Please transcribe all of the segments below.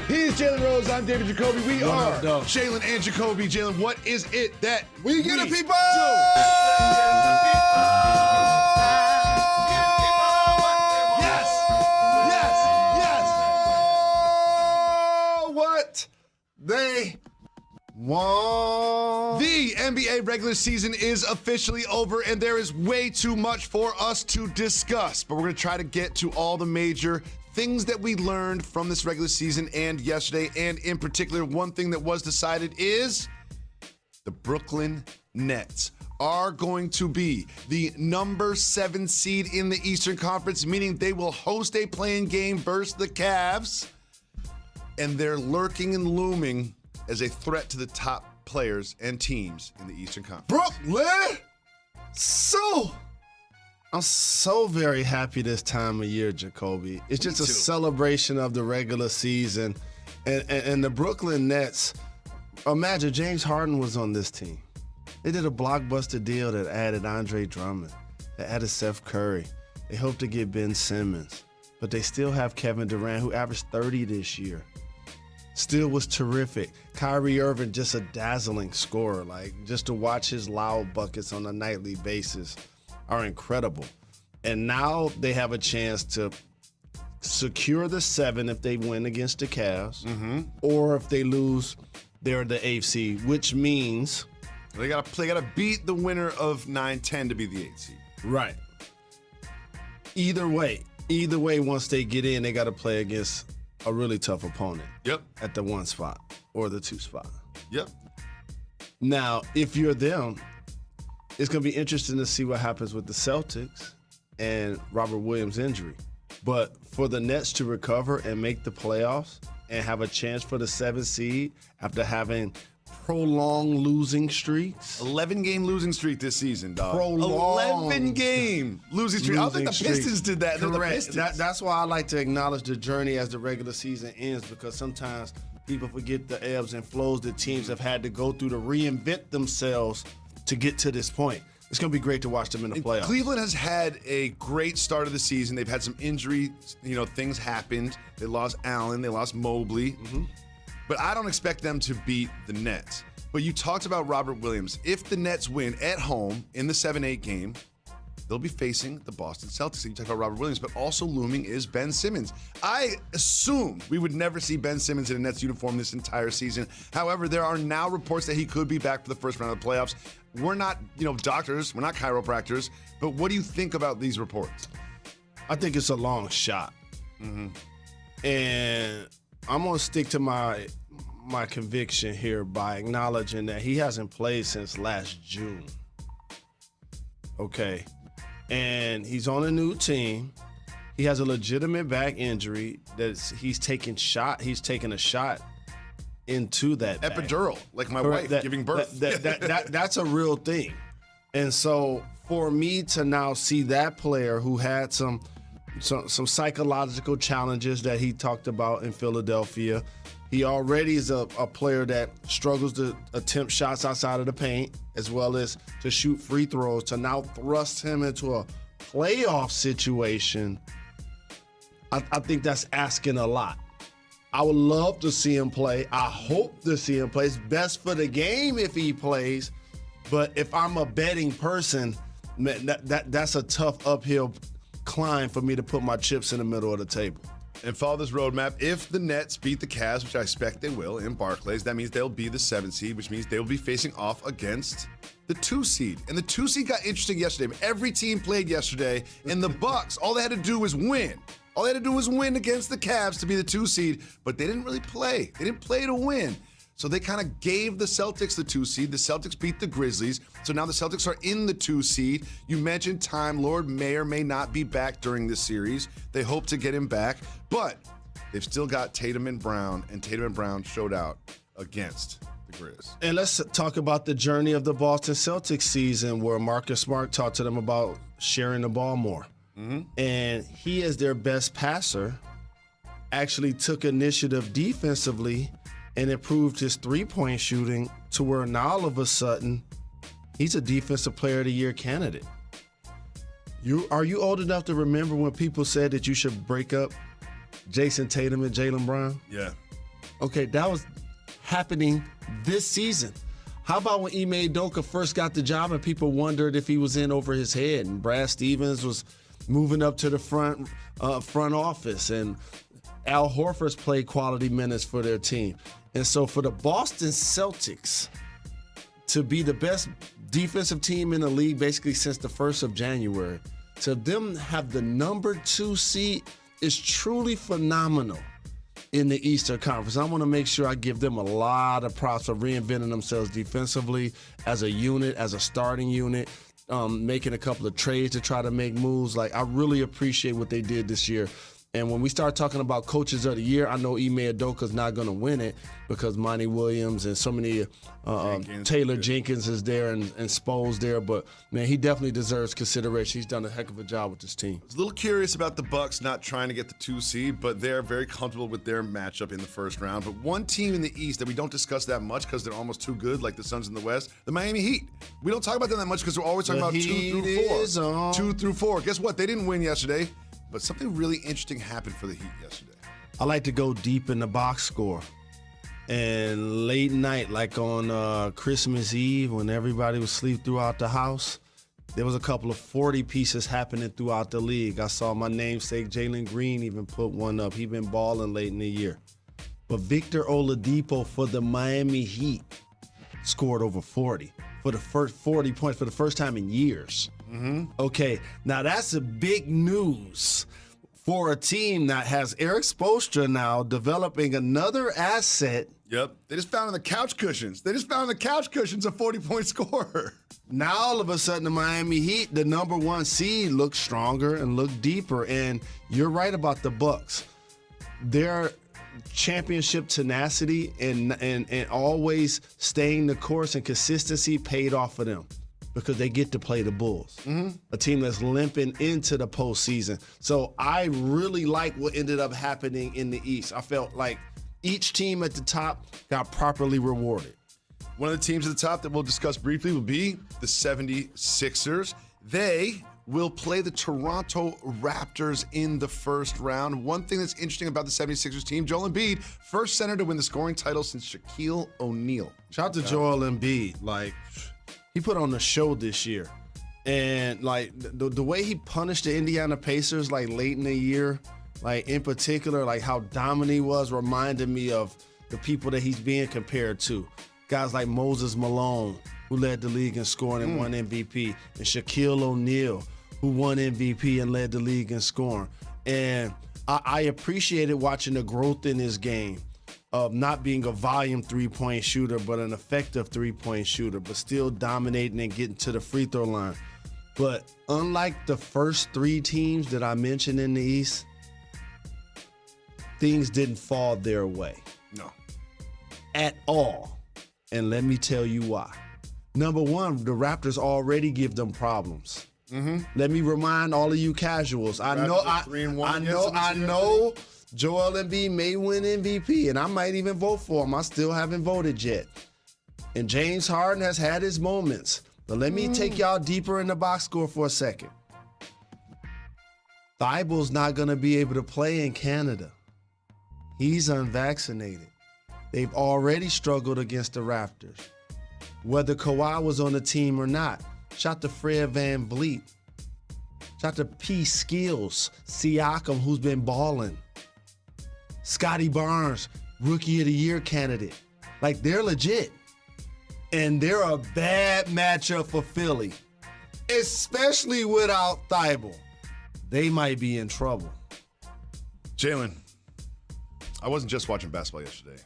He's Jalen Rose. I'm David Jacoby. We are Jalen and Jacoby. Jalen, what is it that We Get It People? What they want. The NBA regular season is officially over, and there is way too much for us to discuss. But we're going to try to get to all the major things that we learned from this regular season and yesterday. And in particular, one thing that was decided is the Brooklyn Nets are going to be the number 7 seed in the Eastern Conference, meaning they will host a play-in game versus the Cavs. And they're lurking and looming as a threat to the top players and teams in the Eastern Conference. Brooklyn! I'm so very happy this time of year, Jacoby. It's just a celebration of the regular season. And the Brooklyn Nets, imagine James Harden was on this team. They did a blockbuster deal that added Andre Drummond, that added Seth Curry. They hope to get Ben Simmons. But they still have Kevin Durant, who averaged 30 this year. Still was terrific. Kyrie Irving, just a dazzling scorer. Like, just to watch his loud buckets on a nightly basis are incredible. And now they have a chance to secure the 7 if they win against the Cavs, or if they lose, they're the 8th seed, which means they gotta beat the winner of 9-10 to be the 8th seed. Right. Either way, once they get in, they got to play against a really tough opponent. Yep. At the 1 spot or the 2 spot. Yep. Now, if you're them, it's going to be interesting to see what happens with the Celtics and Robert Williams' injury. But for the Nets to recover and make the playoffs and have a chance for the 7th seed after having prolonged losing streaks. 11-game losing streak this season, dog. Prolonged 11-game losing streak. I don't think the Pistons did that. Correct. That's why I like to acknowledge the journey as the regular season ends, because sometimes people forget the ebbs and flows that teams have had to go through to reinvent themselves to get to this point. It's going to be great to watch them in the playoffs. Cleveland has had a great start of the season. They've had some injury, things happened. They lost Allen, they lost Mobley. But I don't expect them to beat the Nets. But you talked about Robert Williams. If the Nets win at home in the 7-8 game, they'll be facing the Boston Celtics. You talk about Robert Williams, but also looming is Ben Simmons. I assumed we would never see Ben Simmons in a Nets uniform this entire season. However, there are now reports that he could be back for the first round of the playoffs. We're not, doctors, we're not chiropractors, but what do you think about these reports? I think it's a long shot. And I'm going to stick to my conviction here by acknowledging that he hasn't played since last June. Okay. And he's on a new team. He has a legitimate back injury that he's taking a shot into that epidural, back. like my wife giving birth. That's a real thing. And so for me to now see that player who had some psychological challenges that he talked about in Philadelphia, he already is a player that struggles to attempt shots outside of the paint as well as to shoot free throws, to now thrust him into a playoff situation. I think that's asking a lot. I would love to see him play. I hope to see him play. It's best for the game if he plays. But if I'm a betting person, man, that's a tough uphill climb for me to put my chips in the middle of the table. And follow this roadmap. If the Nets beat the Cavs, which I expect they will in Barclays, that means they'll be the 7th seed, which means they will be facing off against the 2 seed. And the 2 seed got interesting yesterday. Every team played yesterday, and the Bucks, all they had to do was win. All they had to do was win against the Cavs to be the 2 seed, but they didn't really play. They didn't play to win. So they kind of gave the Celtics the 2 seed. The Celtics beat the Grizzlies. So now the Celtics are in the 2 seed. You mentioned Time Lord may or may not be back during this series. They hope to get him back, but they've still got Tatum and Brown, and Tatum and Brown showed out against the Grizz. And let's talk about the journey of the Boston Celtics season, where Marcus Smart talked to them about sharing the ball more. And he, as their best passer, actually took initiative defensively and improved his three-point shooting to where now all of a sudden he's a Defensive Player of the Year candidate. Are you old enough to remember when people said that you should break up Jason Tatum and Jaylen Brown? Yeah. Okay, that was happening this season. How about when Ime Udoka first got the job and people wondered if he was in over his head, and Brad Stevens was moving up to the front office, and Al Horford's played quality minutes for their team. And so for the Boston Celtics to be the best defensive team in the league basically since the 1st of January, to them have the number 2 seed is truly phenomenal in the Eastern Conference. I want to make sure I give them a lot of props for reinventing themselves defensively as a unit, as a starting unit, making a couple of trades to try to make moves. Like, I really appreciate what they did this year. And when we start talking about coaches of the year, I know Ime Udoka's not going to win it because Monty Williams and so many Taylor Jenkins is there and Spo's there. But, man, he definitely deserves consideration. He's done a heck of a job with this team. I was a little curious about the Bucks not trying to get the 2 seed, but they're very comfortable with their matchup in the first round. But one team in the East that we don't discuss that much because they're almost too good, like the Suns in the West, the Miami Heat. We don't talk about them that much because we're always talking about 2 through 4. 2 through 4. Guess what? They didn't win yesterday. But something really interesting happened for the Heat yesterday. I like to go deep in the box score. And late night, like on Christmas Eve, when everybody was asleep throughout the house, there was a couple of 40 pieces happening throughout the league. I saw my namesake Jalen Green even put one up. He'd been balling late in the year. But Victor Oladipo for the Miami Heat scored over 40 for the first 40 points for the first time in years. Okay, now that's a big news for a team that has Eric Spoelstra now developing another asset. Yep, they just found on the couch cushions. They just found on the couch cushions a 40-point scorer. Now all of a sudden the Miami Heat, the number 1 seed, looks stronger and look deeper. And you're right about the Bucks. Their championship tenacity and always staying the course and consistency paid off for them, because they get to play the Bulls, a team that's limping into the postseason. So I really like what ended up happening in the East. I felt like each team at the top got properly rewarded. One of the teams at the top that we'll discuss briefly will be the 76ers. They will play the Toronto Raptors in the first round. One thing that's interesting about the 76ers team, Joel Embiid, first center to win the scoring title since Shaquille O'Neal. Shout out to Joel Embiid. Like, he put on a show this year. And, like, the way he punished the Indiana Pacers, like, late in the year, like, in particular, like, how dominant he was reminded me of the people that he's being compared to. Guys like Moses Malone, who led the league in scoring and won MVP, and Shaquille O'Neal, who won MVP and led the league in scoring. And I appreciated watching the growth in his game of not being a volume three-point shooter, but an effective three-point shooter, but still dominating and getting to the free throw line. But unlike the first 3 teams that I mentioned in the East, things didn't fall their way. No. At all. And let me tell you why. Number 1, the Raptors already give them problems. Let me remind all of you casuals. I know Joel Embiid may win MVP, and I might even vote for him. I still haven't voted yet. And James Harden has had his moments. But let me take y'all deeper in the box score for a second. Thibauld's not going to be able to play in Canada. He's unvaccinated. They've already struggled against the Raptors. Whether Kawhi was on the team or not. Shout to Fred VanVleet. Shout to P. Skills, Siakam, who's been balling. Scotty Barnes, Rookie of the Year candidate. Like, they're legit. And they're a bad matchup for Philly, especially without Thibault. They might be in trouble. Jalen, I wasn't just watching basketball yesterday.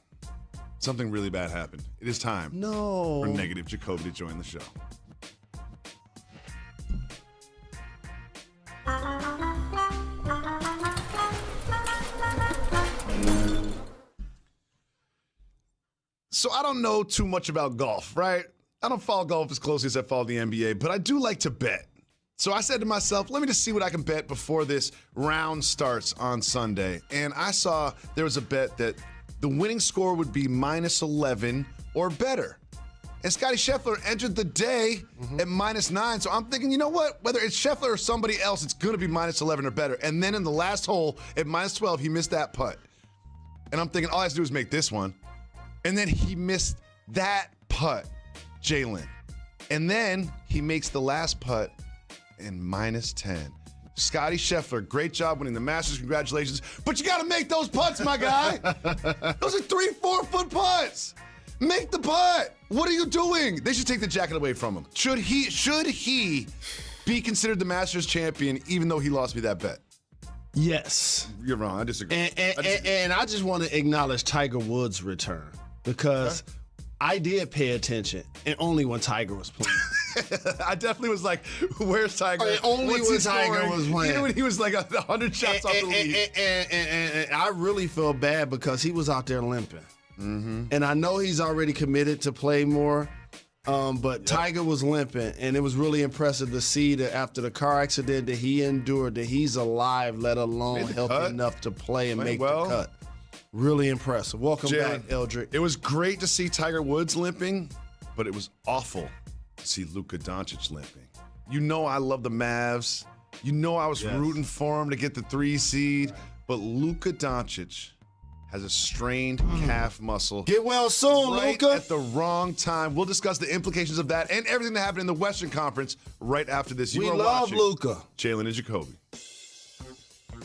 Something really bad happened. It is time for Negative Jacoby to join the show. So I don't know too much about golf, right? I don't follow golf as closely as I follow the NBA, but I do like to bet. So I said to myself, let me just see what I can bet before this round starts on Sunday. And I saw there was a bet that the winning score would be -11 or better. And Scotty Scheffler entered the day at -9. So I'm thinking, you know what? Whether it's Scheffler or somebody else, it's going to be -11 or better. And then in the last hole at -12, he missed that putt. And I'm thinking, all I have to do is make this one. And then he missed that putt, Jalen. And then he makes the last putt in -10. Scotty Scheffler, great job winning the Masters. Congratulations. But you got to make those putts, my guy. Those are 3-4 foot putts. Make the putt. What are you doing? They should take the jacket away from him. Should he be considered the Masters champion even though he lost me that bet? Yes. You're wrong. I disagree. And I just want to acknowledge Tiger Woods' return because I did pay attention, and only when Tiger was playing. I definitely was like, where's Tiger? Only when Tiger was playing. Even when he was like 100 shots off the lead. And I really feel bad because he was out there limping. Mm-hmm. And I know he's already committed to play more, but Tiger was limping, and it was really impressive to see that after the car accident that he endured, that he's alive, let alone healthy enough to play and make the cut. Really impressive. Welcome back, Eldrick. It was great to see Tiger Woods limping, but it was awful to see Luka Doncic limping. You know I love the Mavs. You know I was rooting for him to get the 3 seed, but Luka Doncic has a strained calf muscle. Get well soon, right Luka. At the wrong time. We'll discuss the implications of that and everything that happened in the Western Conference right after this. We love Luka. Jalen and Jacoby.